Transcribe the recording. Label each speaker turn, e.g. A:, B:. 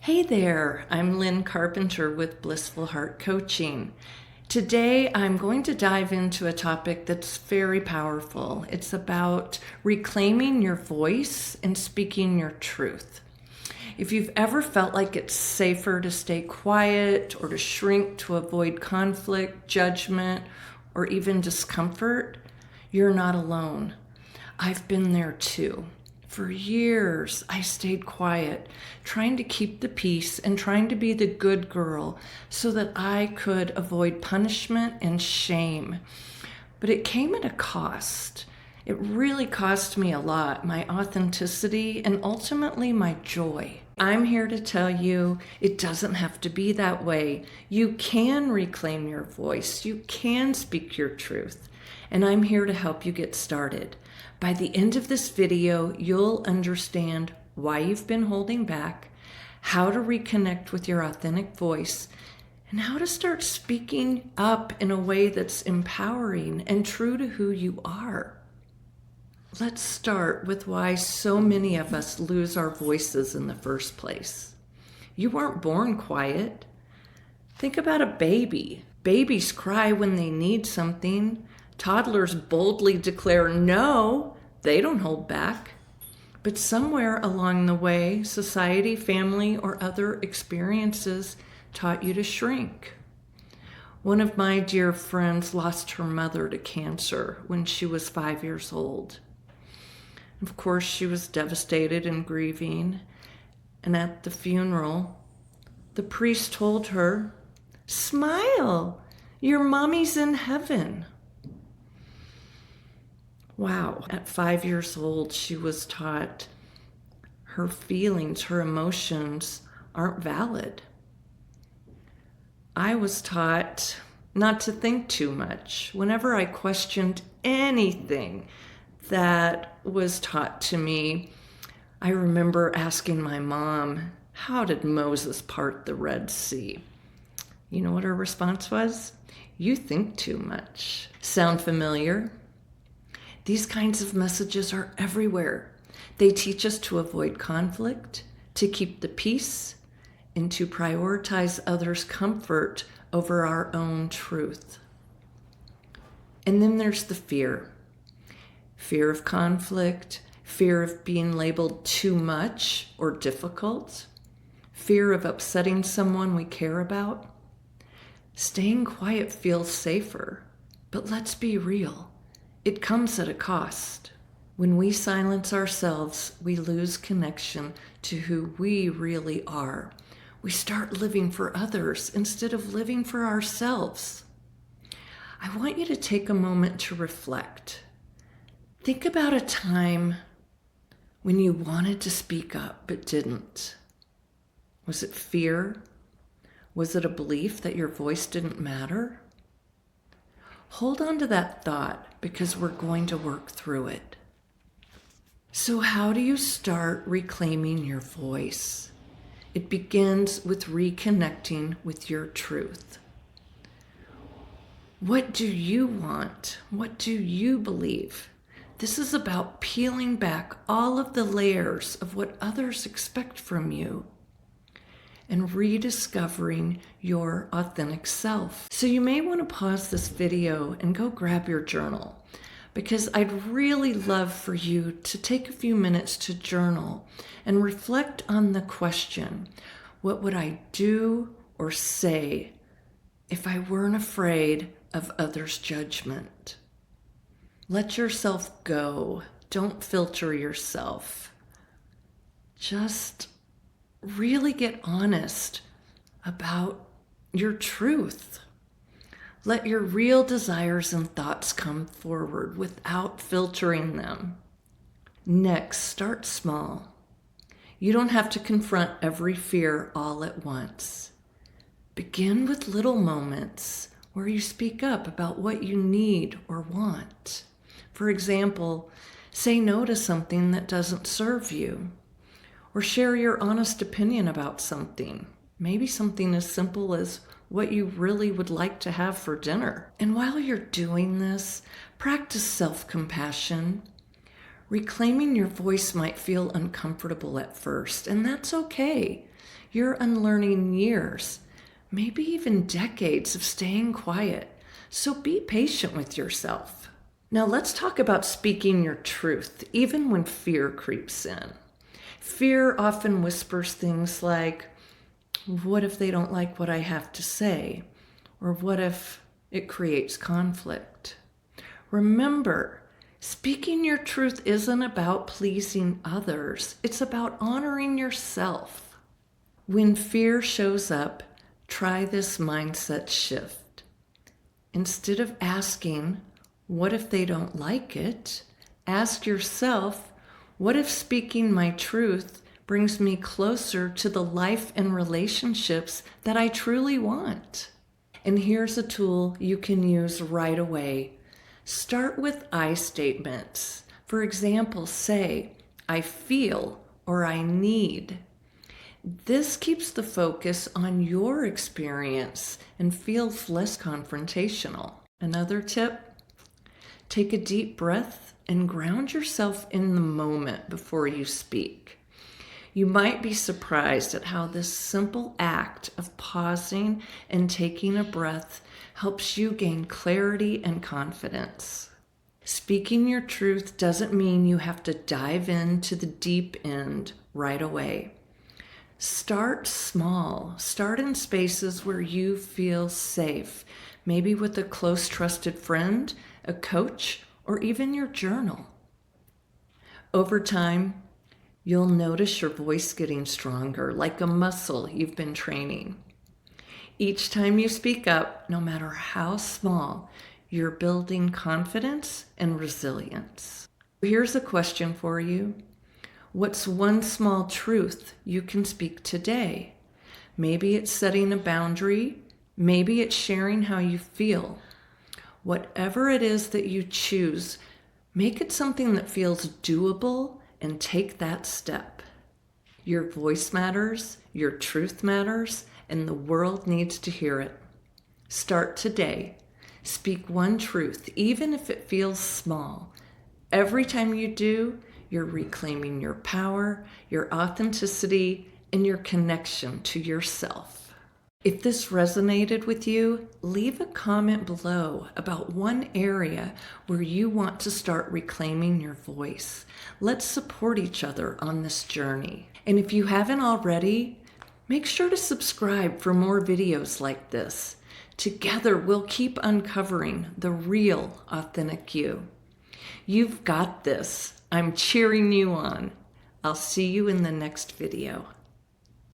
A: Hey there, I'm Lynn Carpenter with Blissful Heart Coaching. Today I'm going to dive into a topic that's very powerful. It's about reclaiming your voice and speaking your truth. If you've ever felt like it's safer to stay quiet or to shrink to avoid conflict, judgment, or even discomfort, you're not alone. I've been there too. For years, I stayed quiet, trying to keep the peace and trying to be the good girl so that I could avoid punishment and shame. But it came at a cost. It really cost me a lot, my authenticity and ultimately my joy. I'm here to tell you it doesn't have to be that way. You can reclaim your voice. You can speak your truth. And I'm here to help you get started. By the end of this video, you'll understand why you've been holding back, how to reconnect with your authentic voice, and how to start speaking up in a way that's empowering and true to who you are. Let's start with why so many of us lose our voices in the first place. You weren't born quiet. Think about a baby. Babies cry when they need something. Toddlers boldly declare no. They don't hold back. But somewhere along the way, society, family, or other experiences taught you to shrink. One of my dear friends lost her mother to cancer when she was 5 years old. Of course, she was devastated and grieving. And at the funeral, the priest told her, "Smile, your mommy's in heaven." Wow, at 5 years old, she was taught her feelings, her emotions aren't valid. I was taught not to think too much. Whenever I questioned anything that was taught to me, I remember asking my mom, "How did Moses part the Red Sea?" You know what her response was? "You think too much." Sound familiar? These kinds of messages are everywhere. They teach us to avoid conflict, to keep the peace, and to prioritize others' comfort over our own truth. And then there's the fear. Fear of conflict, fear of being labeled too much or difficult, fear of upsetting someone we care about. Staying quiet feels safer, but let's be real. It comes at a cost. When we silence ourselves, we lose connection to who we really are. We start living for others instead of living for ourselves. I want you to take a moment to reflect. Think about a time when you wanted to speak up but didn't. Was it fear? Was it a belief that your voice didn't matter? Hold on to that thought because we're going to work through it. So how do you start reclaiming your voice? It begins with reconnecting with your truth. What do you want? What do you believe? This is about peeling back all of the layers of what others expect from you and rediscovering your authentic self. So you may want to pause this video and go grab your journal, because I'd really love for you to take a few minutes to journal and reflect on the question, what would I do or say if I weren't afraid of others' judgment? Let yourself go. Don't filter yourself. Just really get honest about your truth. Let your real desires and thoughts come forward without filtering them. Next, start small. You don't have to confront every fear all at once. Begin with little moments where you speak up about what you need or want. For example, say no to something that doesn't serve you. Or share your honest opinion about something. Maybe something as simple as what you really would like to have for dinner. And while you're doing this, practice self-compassion. Reclaiming your voice might feel uncomfortable at first, and that's okay. You're unlearning years, maybe even decades of staying quiet. So be patient with yourself. Now let's talk about speaking your truth, even when fear creeps in. Fear often whispers things like, what if they don't like what I have to say? Or what if it creates conflict? Remember, speaking your truth isn't about pleasing others. It's about honoring yourself. When fear shows up, try this mindset shift. Instead of asking, what if they don't like it? Ask yourself, what if speaking my truth brings me closer to the life and relationships that I truly want? And here's a tool you can use right away. Start with I statements. For example, say, I feel or I need. This keeps the focus on your experience and feels less confrontational. Another tip, take a deep breath and ground yourself in the moment before you speak. You might be surprised at how this simple act of pausing and taking a breath helps you gain clarity and confidence. Speaking your truth doesn't mean you have to dive into the deep end right away. Start small. Start in spaces where you feel safe, maybe with a close, trusted friend, a coach, or even your journal. Over time, you'll notice your voice getting stronger, like a muscle you've been training. Each time you speak up, no matter how small, you're building confidence and resilience. Here's a question for you. What's one small truth you can speak today? Maybe it's setting a boundary. Maybe it's sharing how you feel. Whatever it is that you choose, make it something that feels doable and take that step. Your voice matters, your truth matters, and the world needs to hear it. Start today. Speak one truth, even if it feels small. Every time you do, you're reclaiming your power, your authenticity, and your connection to yourself. If this resonated with you, leave a comment below about one area where you want to start reclaiming your voice. Let's support each other on this journey. And if you haven't already, make sure to subscribe for more videos like this. Together, we'll keep uncovering the real, authentic you. You've got this. I'm cheering you on. I'll see you in the next video.